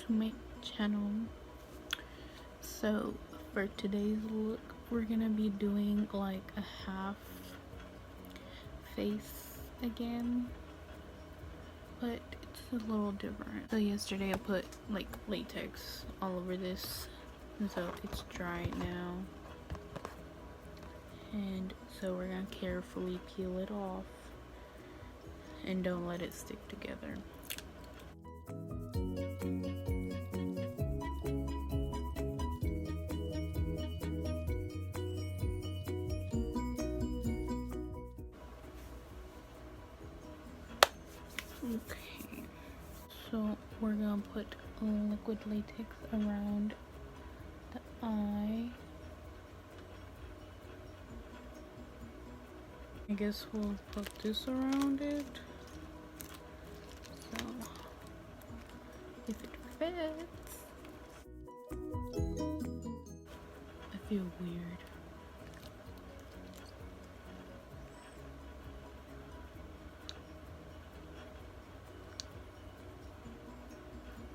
to my channel. So for today's look, we're gonna be doing like a half face again, but it's a little different. So yesterday I put like latex all over this, and so it's dry now, and so we're gonna carefully peel it off and don't let it stick together. Okay, so we're gonna put liquid latex around the eye. I guess we'll put this around it. So if it fits. I feel weird.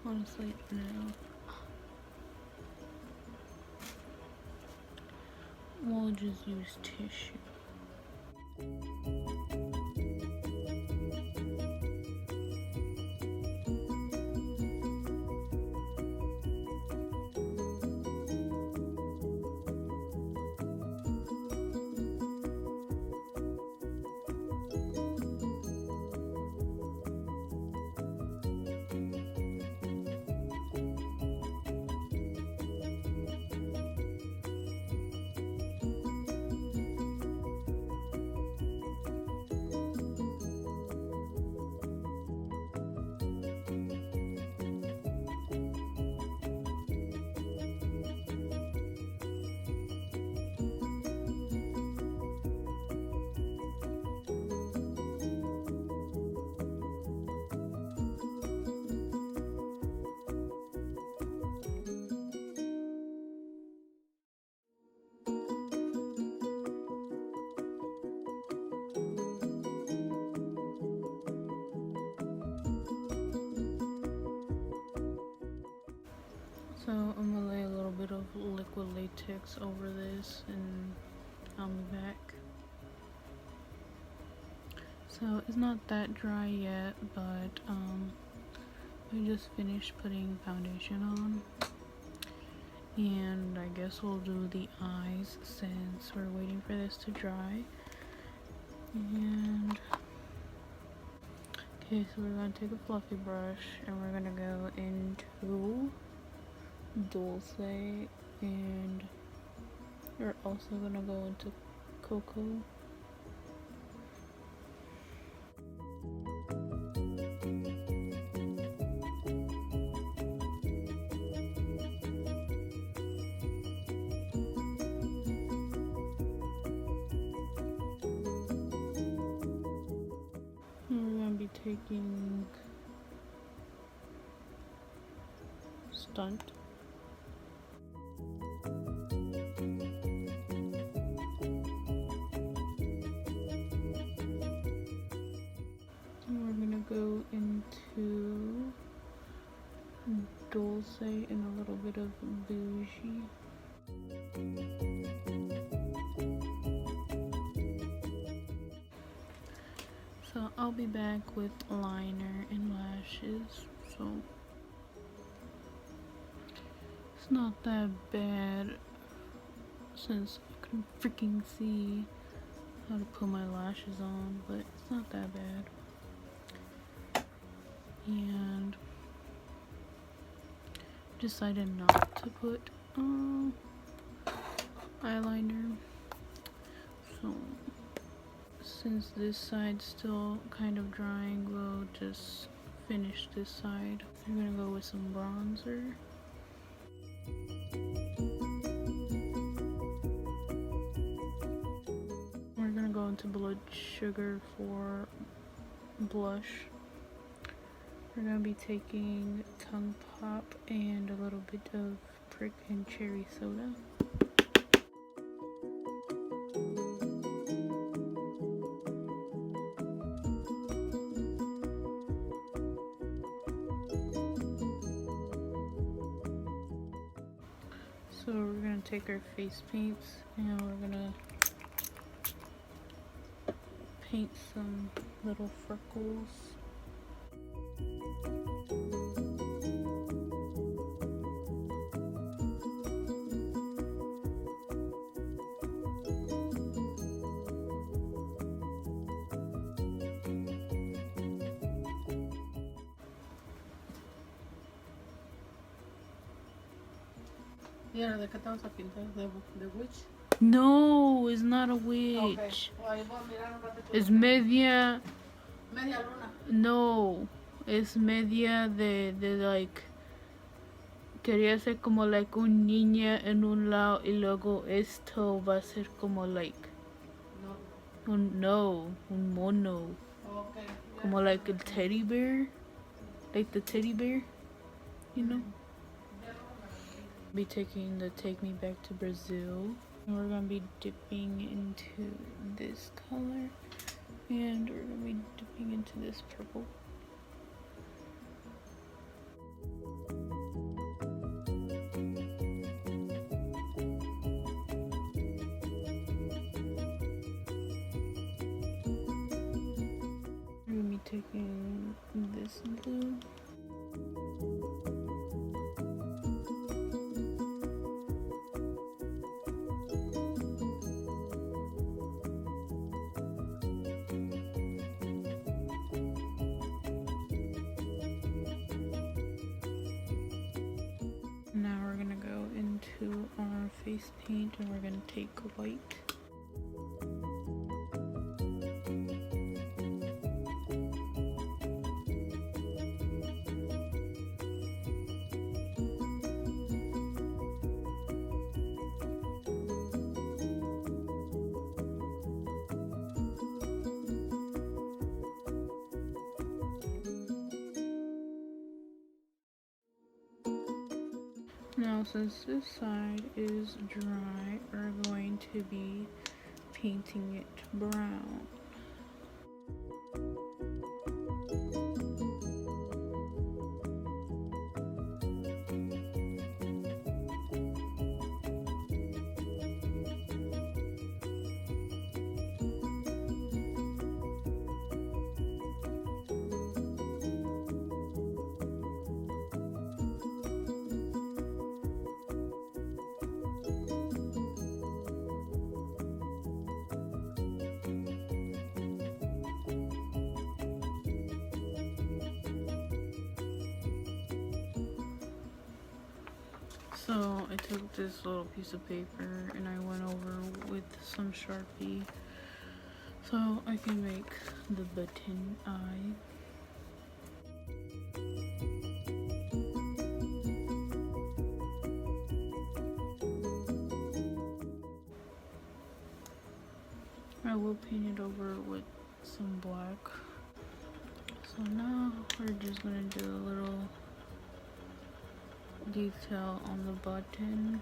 Honestly, no. We'll just use tissue. So I'm gonna lay a little bit of liquid latex over this and I'll be back. So it's not that dry yet, but I just finished putting foundation on. And I guess we'll do the eyes since we're waiting for this to dry. And okay, so we're gonna take a fluffy brush and we're gonna go into Dulce, and we're also gonna go into Cocoa. And we're gonna be taking Stunt. Go into Dulce and a little bit of Bougie. So I'll be back with liner and lashes. So it's not that bad since I couldn't freaking see how to put my lashes on, but it's not that bad. And decided not to put eyeliner. So since this side's still kind of drying, we'll just finish this side. I'm gonna go with some bronzer. We're gonna go into Blood Sugar for blush. We're gonna be taking Tongue Pop and a little bit of Prick and Cherry Soda. So we're gonna take our face paints and we're gonna paint some little freckles. Yeah, ¿de qué te vas a pintar? ¿De witch? No, it's not a witch. Okay. Well, ahí voy a mirar un ratito. Es media. Media luna. No, es media de like. Quería ser como like un niña en un lado y luego esto va a ser como like No. un mono. Okay. Yeah. Como like a teddy bear. Like the teddy bear, you know? Be taking the Take Me Back to Brazil. And we're gonna be dipping into this color. And we're gonna be dipping into this purple. We're gonna be taking this blue. Now we're gonna go into our face paint and we're gonna take white. Now, since this side is dry, we're going to be painting it brown. So I took this little piece of paper and I went over with some Sharpie so I can make the button eye. I will paint it over with some black. So now we're just gonna do a little detail on the button.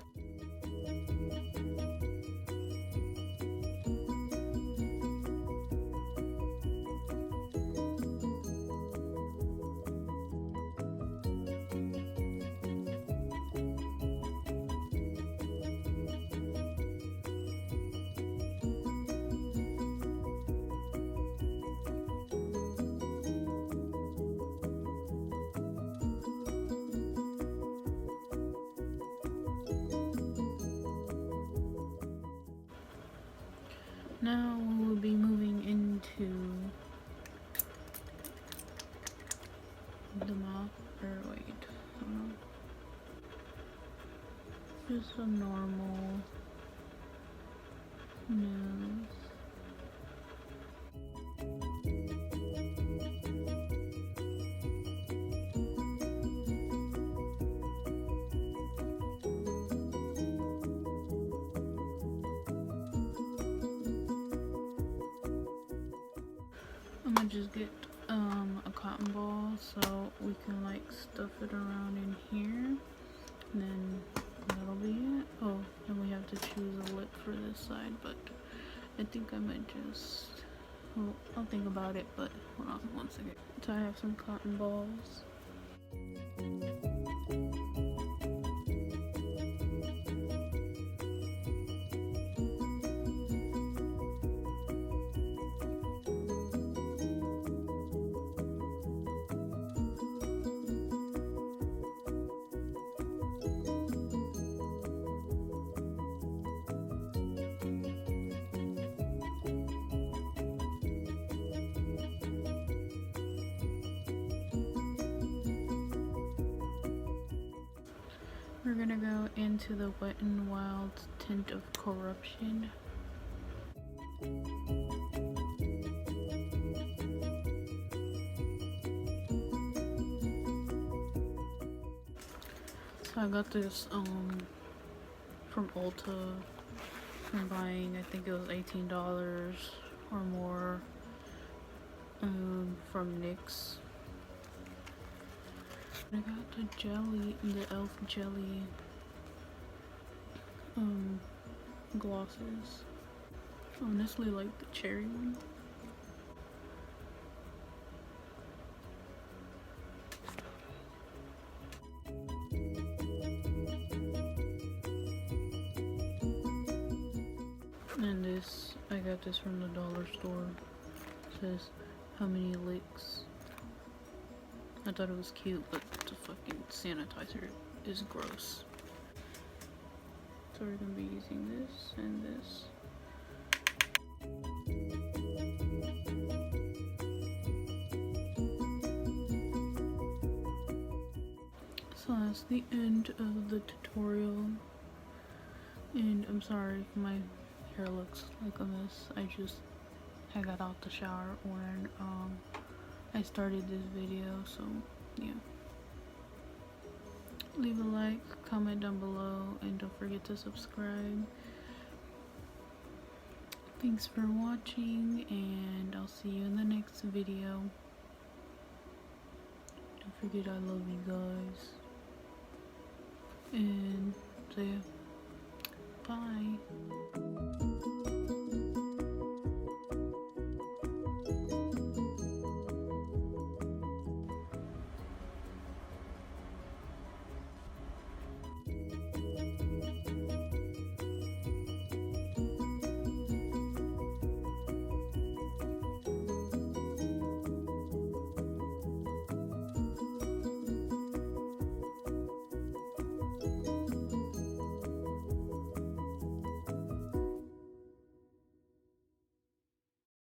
Now we will be moving into the mouth, or wait, just a normal nose. I'm gonna just get a cotton ball so we can like stuff it around in here, and then that'll be it. Oh, and we have to choose a lip for this side, but I think I might just, well, I'll think about it, but hold on one second. So I have some cotton balls. We're gonna go into the Wet n Wild Tint of Corruption. So I got this from Ulta from buying, I think it was $18 or more, from NYX. I got the jelly, the e.l.f. jelly glosses. Honestly, like the cherry one. And this, I got this from the dollar store. It says how many licks. I thought it was cute, but the fucking sanitizer is gross. So we're gonna be using this and this. So that's the end of the tutorial. And I'm sorry if my hair looks like a mess. I got out the shower when I started this video, so yeah. Leave a like, comment down below, and don't forget to subscribe. Thanks for watching, and I'll see you in the next video. Don't forget I love you guys. And so yeah, bye.